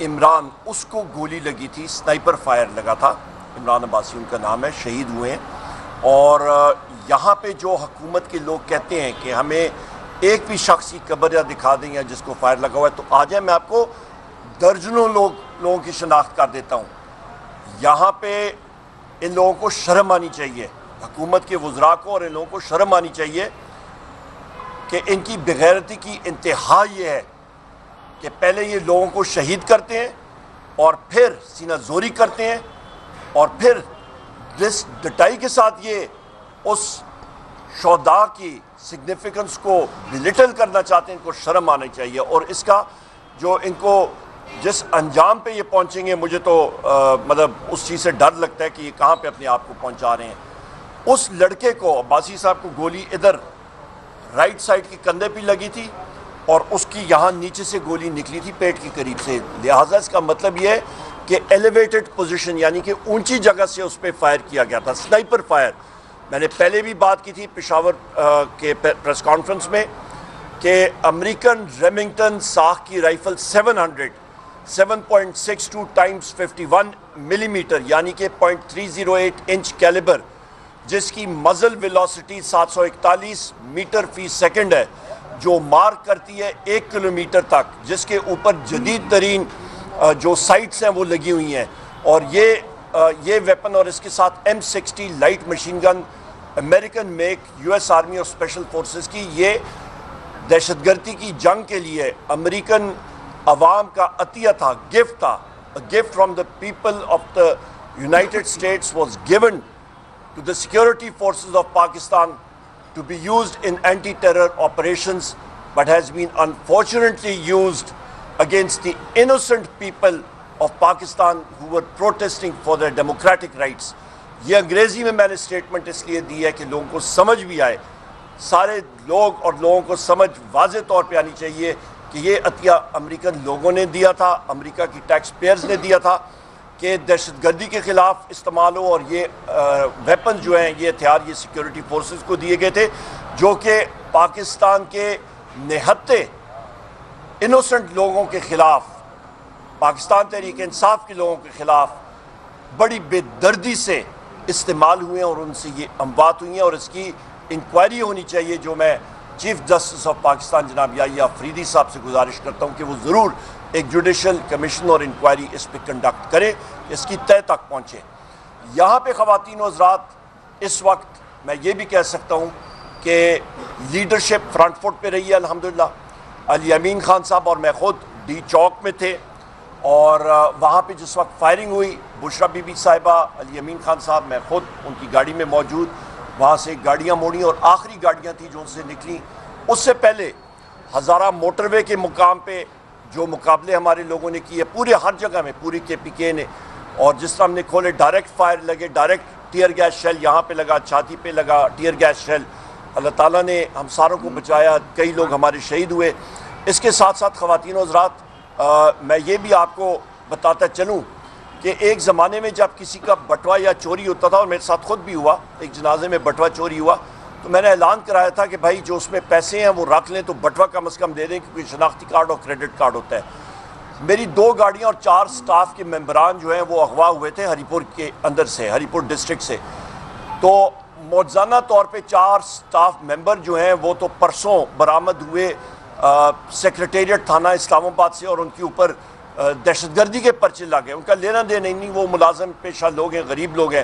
عمران اس کو گولی لگی تھی، سنائپر فائر لگا تھا، عمران عباسی ان کا نام ہے، شہید ہوئے ہیں۔ اور یہاں پہ جو حکومت کے لوگ کہتے ہیں کہ ہمیں ایک بھی شخص کی قبر یا دکھا دیں یا جس کو فائر لگا ہوا ہے تو آ جائیں، میں آپ کو درجنوں لوگوں کی شناخت کر دیتا ہوں۔ یہاں پہ ان لوگوں کو شرم آنی چاہیے، حکومت کے وزراء کو اور ان لوگوں کو شرم آنی چاہیے کہ ان کی بغیرتی کی انتہا یہ ہے کہ پہلے یہ لوگوں کو شہید کرتے ہیں اور پھر سینہ زوری کرتے ہیں اور پھر جس ڈٹائی کے ساتھ یہ اس شہداء کی سگنیفیکنس کو بلٹل کرنا چاہتے ہیں، ان کو شرم آنا چاہیے۔ اور اس کا جو ان کو جس انجام پہ یہ پہنچیں گے، مجھے تو مطلب اس چیز سے ڈر لگتا ہے کہ یہ کہاں پہ اپنے آپ کو پہنچا رہے ہیں۔ اس لڑکے کو، عباسی صاحب کو گولی ادھر رائٹ سائڈ کی کندھے پہ لگی تھی اور اس کی یہاں نیچے سے گولی نکلی تھی پیٹ کی قریب سے، لہٰذا اس کا مطلب یہ ہے کہ ایلیویٹڈ پوزیشن یعنی کہ اونچی جگہ سے اس پہ فائر کیا گیا تھا، سنائپر فائر۔ میں نے پہلے بھی بات کی تھی پشاور کے پریس کانفرنس میں کہ امریکن ریمنگٹن ساخ کی رائفل 7.62 ٹائمز 51 ملی میٹر یعنی کہ 0.308 انچ کیلیبر، جس کی مزل ویلوسٹی 741 میٹر فی سیکنڈ ہے، جو مارک کرتی ہے 1 کلومیٹر تک، جس کے اوپر جدید ترین جو سائٹس ہیں وہ لگی ہوئی ہیں۔ اور یہ ویپن اور اس کے ساتھ M60 light machine gun American make US ایس آرمی اور اسپیشل فورسز کی، یہ دہشت گردی کی جنگ کے لیے امریکن عوام کا عطیہ تھا، گفٹ تھا۔ A gift from the people of the United States was given to the security forces of Pakistan to be used in anti-terror operations, but has been unfortunately used against the innocent people of Pakistan who were protesting for their democratic rights۔ یہ انگریزی میں نے statement اس لیے دی ہے کہ لوگوں کو سمجھ بھی آئے، سارے لوگ اور لوگوں کو سمجھ واضح طور پہ آنی چاہیے کہ یہ عطیہ امریکن لوگوں نے دیا تھا، امریکہ کی ٹیکس پیئرز نے دیا تھا کہ دہشت گردی کے خلاف استعمال ہو، اور یہ ویپن جو ہیں، یہ ہتھیار یہ سیکیورٹی فورسز کو دیے گئے تھے، جو کہ پاکستان کے نہتے انوسنٹ لوگوں کے خلاف، پاکستان تحریک انصاف کے لوگوں کے خلاف بڑی بے دردی سے استعمال ہوئے ہیں اور ان سے یہ اموات ہوئی ہیں۔ اور اس کی انکوائری ہونی چاہیے، جو میں چیف جسٹس آف پاکستان جناب یحییٰ آفریدی صاحب سے گزارش کرتا ہوں کہ وہ ضرور ایک جوڈیشل کمیشن اور انکوائری اس پہ کنڈکٹ کرے، اس کی تہہ تک پہنچے۔ یہاں پہ خواتین و حضرات، اس وقت میں یہ بھی کہہ سکتا ہوں کہ لیڈرشپ فرنٹ فٹ پہ رہی ہے الحمدللہ۔ علی امین خان صاحب اور میں خود ڈی چوک میں تھے، اور وہاں پہ جس وقت فائرنگ ہوئی، بشرا بی بی صاحبہ، علی امین خان صاحب، میں خود ان کی گاڑی میں موجود، وہاں سے گاڑیاں موڑیں اور آخری گاڑیاں تھیں جو ان سے نکلیں۔ اس سے پہلے ہزارہ موٹر وے کے مقام پہ جو مقابلے ہمارے لوگوں نے کیے، پورے ہر جگہ میں، پوری KPK نے، اور جس طرح ہم نے کھولے، ڈائریکٹ فائر لگے، ڈائریکٹ ٹیئر گیس شیل یہاں پہ لگا، چھاتی پہ لگا ٹیئر گیس شیل، اللہ تعالیٰ نے ہم ساروں کو بچایا، کئی لوگ ہمارے شہید ہوئے۔ اس کے ساتھ ساتھ خواتین و حضرات، میں یہ بھی آپ کو بتاتا چلوں کہ ایک زمانے میں جب کسی کا بٹوا یا چوری ہوتا تھا، اور میرے ساتھ خود بھی ہوا، ایک جنازے میں بٹوا چوری ہوا، تو میں نے اعلان کرایا تھا کہ بھائی جو اس میں پیسے ہیں وہ رکھ لیں، تو بٹوا کم از کم دے دیں، کیونکہ شناختی کارڈ اور کریڈٹ کارڈ ہوتا ہے۔ میری 2 گاڑیاں اور 4 سٹاف کے ممبران جو ہیں وہ اغوا ہوئے تھے ہری پور کے اندر سے، ہری پور ڈسٹرکٹ سے۔ تو موجزانہ طور پہ 4 سٹاف ممبر جو ہیں وہ تو پرسوں برآمد ہوئے سیکریٹریٹ تھانہ اسلام آباد سے، اور ان کے اوپر دہشت گردی کے پرچے لگے، ان کا لینا دینا نہیں، وہ ملازم پیشہ لوگ ہیں، غریب لوگ ہیں،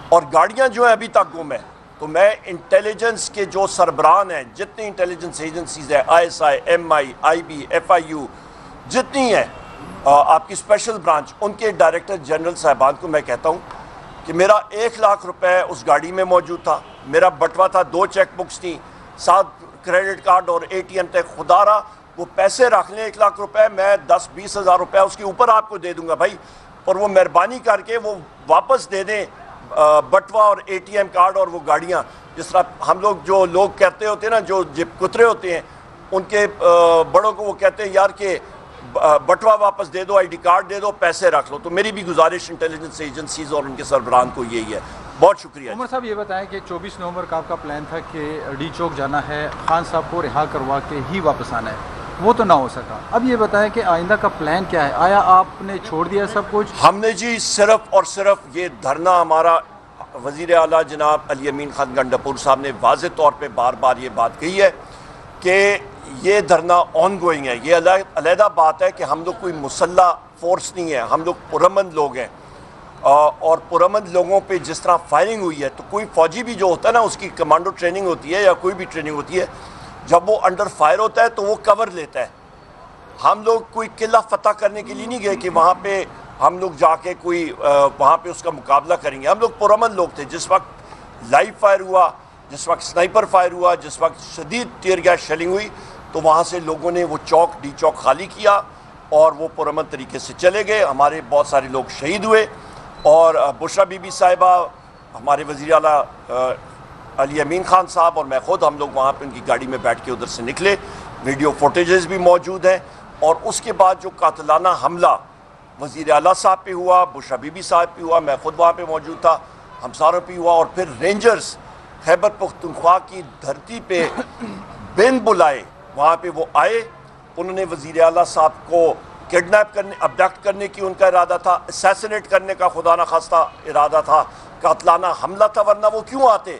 اور گاڑیاں جو ہیں ابھی تک گم ہیں۔ تو میں انٹیلیجنس کے جو سربراہان ہیں، جتنی انٹیلیجنس ایجنسیز ہیں، ISI، MI، IB، FIU، جتنی ہیں آپ کی اسپیشل برانچ، ان کے ڈائریکٹر جنرل صاحبان کو میں کہتا ہوں کہ میرا 1 لاکھ روپے اس گاڑی میں موجود تھا، میرا بٹوا تھا، 2 چیک بکس تھیں، 7 کریڈٹ کارڈ اور ATM تھے، خدا را وہ پیسے رکھ لیں 1 لاکھ روپے، میں 10-20 ہزار روپے اس کے اوپر آپ کو دے دوں گا بھائی، اور وہ مہربانی کر کے وہ واپس دے دیں بٹوا اور ATM کارڈ اور وہ گاڑیاں۔ جس طرح ہم لوگ جو لوگ کہتے ہوتے ہیں نا، جو جب کترے ہوتے ہیں، ان کے بڑوں کو وہ کہتے ہیں یار کہ بٹوا واپس دے دو، ID کارڈ دے دو، پیسے رکھ لو۔ تو میری بھی گزارش انٹیلیجنس ایجنسیز اور ان کے سربراہان کو یہی ہے۔ بہت شکریہ۔ عمر صاحب یہ بتائیں کہ 24 نومبر کا آپ کا پلان تھا کہ ڈی چوک جانا ہے، خان صاحب کو رہا کروا کے ہی واپس آنا ہے، وہ تو نہ ہو سکا. اب یہ بتائیں کہ آئندہ کا پلان کیا ہے؟ آیا آپ نے چھوڑ دیا سب کچھ؟ ہم نے جی صرف اور صرف یہ دھرنا، ہمارا وزیر اعلیٰ جناب علی امین خان گنڈاپور صاحب نے واضح طور پہ بار بار یہ بات کہی ہے کہ یہ دھرنا آن گوئنگ ہے. یہ علیحدہ بات ہے کہ ہم لوگ کوئی مسلح فورس نہیں ہے، ہم لوگ پرامن لوگ ہیں، اور پرامن لوگوں پہ جس طرح فائرنگ ہوئی ہے تو کوئی فوجی بھی جو ہوتا ہے نا، اس کی کمانڈو ٹریننگ ہوتی ہے یا کوئی بھی ٹریننگ ہوتی ہے، جب وہ انڈر فائر ہوتا ہے تو وہ کور لیتا ہے. ہم لوگ کوئی قلعہ فتح کرنے کے لیے نہیں گئے کہ وہاں پہ ہم لوگ جا کے کوئی وہاں پہ اس کا مقابلہ کریں گے. ہم لوگ پرامن لوگ تھے. جس وقت لائیو فائر ہوا، جس وقت سنائپر فائر ہوا، جس وقت شدید ٹیئر گیس شیلنگ ہوئی، تو وہاں سے لوگوں نے وہ چوک ڈی چوک خالی کیا اور وہ پرامن طریقے سے چلے گئے. ہمارے بہت سارے لوگ شہید ہوئے، اور بشرا بی بی صاحبہ، ہمارے وزیر اعلیٰ علی امین خان صاحب اور میں خود، ہم لوگ وہاں پہ ان کی گاڑی میں بیٹھ کے ادھر سے نکلے. ویڈیو فوٹیجز بھی موجود ہیں. اور اس کے بعد جو قاتلانہ حملہ وزیر اعلیٰ صاحب پہ ہوا، بشرا بی بی صاحب پہ ہوا، میں خود وہاں پہ موجود تھا، ہمساروں پہ ہوا، اور پھر رینجرز خیبر پختونخوا کی دھرتی پہ بن بلائے وہاں پہ وہ آئے. انہوں نے وزیر اعلیٰ صاحب کو کڈنیپ کرنے، ابڈکٹ کرنے کی ان کا ارادہ تھا، اسیسنیٹ کرنے کا خدا نخواستہ ارادہ تھا، قاتلانہ حملہ تھا. ورنہ وہ کیوں آتے؟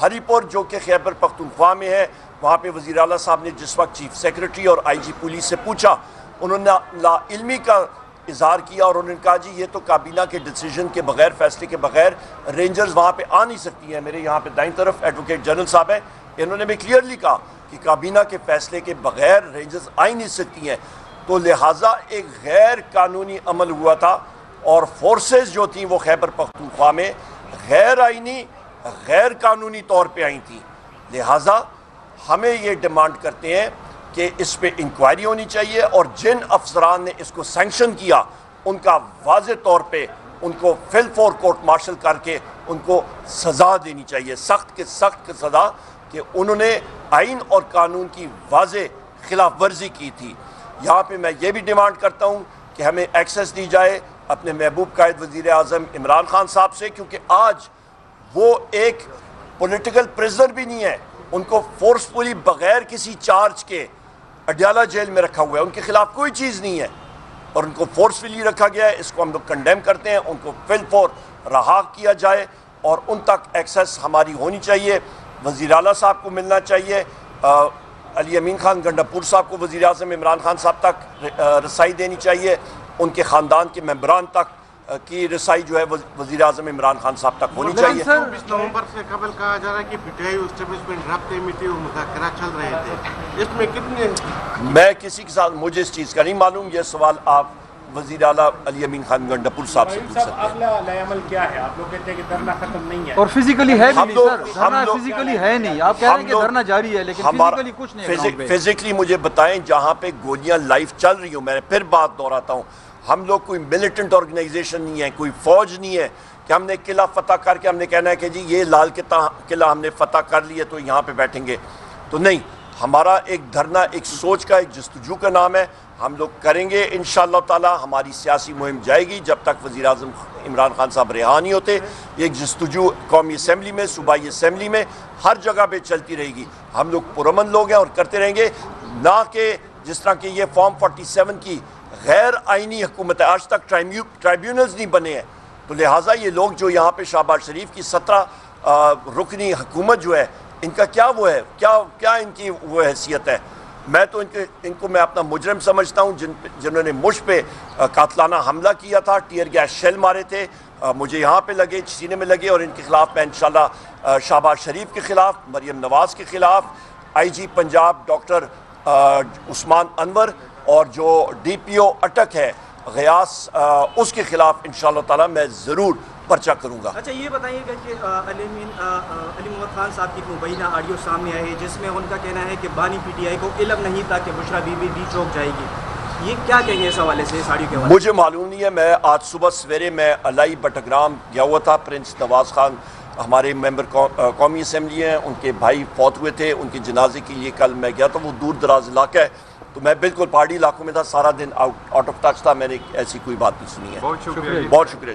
ہری پور جو کہ خیبر پختونخوا میں ہے، وہاں پہ وزیر اعلیٰ صاحب نے جس وقت چیف سیکرٹری اور آئی جی پولیس سے پوچھا، انہوں نے لا علمی کا اظہار کیا اور انہوں نے کہا جی یہ تو کابینہ کے ڈیسیجن کے بغیر، فیصلے کے بغیر رینجرز وہاں پہ آ نہیں سکتی ہیں. میرے یہاں پہ دائیں طرف ایڈوکیٹ جنرل صاحب ہیں، انہوں نے بھی کلیئرلی کہا کہ کابینہ کے فیصلے کے بغیر رینجرز آ ہی نہیں سکتی ہیں. تو لہٰذا ایک غیر قانونی عمل ہوا تھا، اور فورسز جو تھیں وہ خیبر پختونخوا میں غیر آئینی، غیر قانونی طور پہ آئی تھیں. لہٰذا ہمیں یہ ڈیمانڈ کرتے ہیں کہ اس پہ انکوائری ہونی چاہیے، اور جن افسران نے اس کو سینکشن کیا ان کا واضح طور پہ ان کو فل فور کورٹ مارشل کر کے ان کو سزا دینی چاہیے، سخت کے سخت سزا، کہ انہوں نے آئین اور قانون کی واضح خلاف ورزی کی تھی. یہاں پہ میں یہ بھی ڈیمانڈ کرتا ہوں کہ ہمیں ایکسیس دی جائے اپنے محبوب قائد وزیر اعظم عمران خان صاحب سے، کیونکہ آج وہ ایک پولیٹیکل پریزنر بھی نہیں ہے. ان کو فورسفلی بغیر کسی چارج کے اڈیالہ جیل میں رکھا ہوا ہے، ان کے خلاف کوئی چیز نہیں ہے اور ان کو فورسفلی رکھا گیا ہے. اس کو ہم لوگ کنڈیم کرتے ہیں. ان کو فل فور رہا کیا جائے اور ان تک ایکسیس ہماری ہونی چاہیے. وزیر اعلیٰ صاحب کو ملنا چاہیے، علی امین خان گنڈاپور صاحب کو وزیر اعظم عمران خان صاحب تک رسائی دینی چاہیے، ان کے خاندان کے ممبران تک کی رسائی جو ہے وزیر اعظم عمران خان صاحب تک ہونی چاہیے. 24 نومبر سے قبل کہا جا رہا ہے کہ پٹیائی اسٹیبلشمنٹ رابطے میں تھی، وہ مذاکرات چل رہے تھے، اس میں کتنے؟ میں کسی کے ساتھ، مجھے اس چیز کا نہیں معلوم. یہ سوال آپ وزیر اعلیٰ علی امین خان گنڈاپور صاحب سے پوچھ سکتے ہیں. اگلا عمل کیا ہے؟ آپ لوگ کہتے ہیں کہ دھرنا ختم نہیں ہے، اور فزیکلی ہے بھی نہیں سر، دھرنا فزیکلی ہے نہیں. آپ کہہ رہے ہیں کہ دھرنا جاری ہے لیکن فزیکلی کچھ نہیں ہے. فزیکلی مجھے بتائیں، جہاں پہ گولیاں لائف چل رہی ہوں، میں پھر بات دہراتا ہوں، ہم لوگ کوئی ملیٹنٹ آرگنائزیشن نہیں ہے، کوئی فوج نہیں ہے کہ ہم نے قلعہ فتح کر کے ہم نے کہنا ہے کہ جی یہ لال قلعہ ہم نے فتح کر لیا تو یہاں پہ بیٹھیں گے. تو نہیں، ہمارا ایک دھرنا ایک سوچ کا، ایک جستجو کا نام ہے. ہم لوگ کریں گے انشاءاللہ تعالی. ہماری سیاسی مہم جائے گی جب تک وزیر اعظم عمران خان صاحب رہا نہیں ہوتے. ایک جستجو قومی اسمبلی میں، صوبائی اسمبلی میں، ہر جگہ پہ چلتی رہے گی. ہم لوگ پرامن لوگ ہیں اور کرتے رہیں گے، نہ کہ جس طرح کہ یہ فارم 47 کی غیر آئینی حکومت ہے. آج تک ٹرائیبیونلز نہیں بنے ہیں. تو لہٰذا یہ لوگ جو یہاں پہ شہباز شریف کی 17 رکنی حکومت جو ہے، ان کا کیا وہ ہے، کیا ان کی وہ حیثیت ہے؟ میں تو ان کو میں اپنا مجرم سمجھتا ہوں جنہوں نے مجھ پہ قاتلانہ حملہ کیا تھا، ٹیئر گیس شیل مارے تھے، مجھے یہاں پہ لگے، سینے میں لگے. اور ان کے خلاف میں انشاءاللہ شہباز شریف کے خلاف، مریم نواز کے خلاف، آئی جی پنجاب ڈاکٹر عثمان انور اور جو ڈی پی او اٹک ہے غیاث، اس کے خلاف انشاءاللہ تعالی میں ضرور پرچہ کروں گا. اچھا یہ بتائیے گا کہ علی محمد خان صاحب کی مبینہ آڈیو سامنے آئی ہے جس میں ان کا کہنا ہے کہ بانی پی ٹی آئی کو علم نہیں تھا کہ بشرا بی بی چوک جائے گی. یہ کیا کہیں گے اس حوالے سے، اس آڈیو کے حوالے سے؟ مجھے معلوم نہیں ہے. میں آج صبح سویرے میں الائی بٹگرام گیا ہوا تھا. پرنس نواز خان ہمارے ممبر قومی اسمبلی ہیں، ان کے بھائی فوت ہوئے تھے، ان کے جنازے کے لیے کل میں گیا تھا. وہ دور دراز علاقہ ہے تو میں بالکل پہاڑی علاقوں میں تھا، سارا دن آؤٹ آف ٹچ تھا. میں نے ایسی کوئی بات نہیں سنی ہے. بہت شکریہ. بہت شکریہ.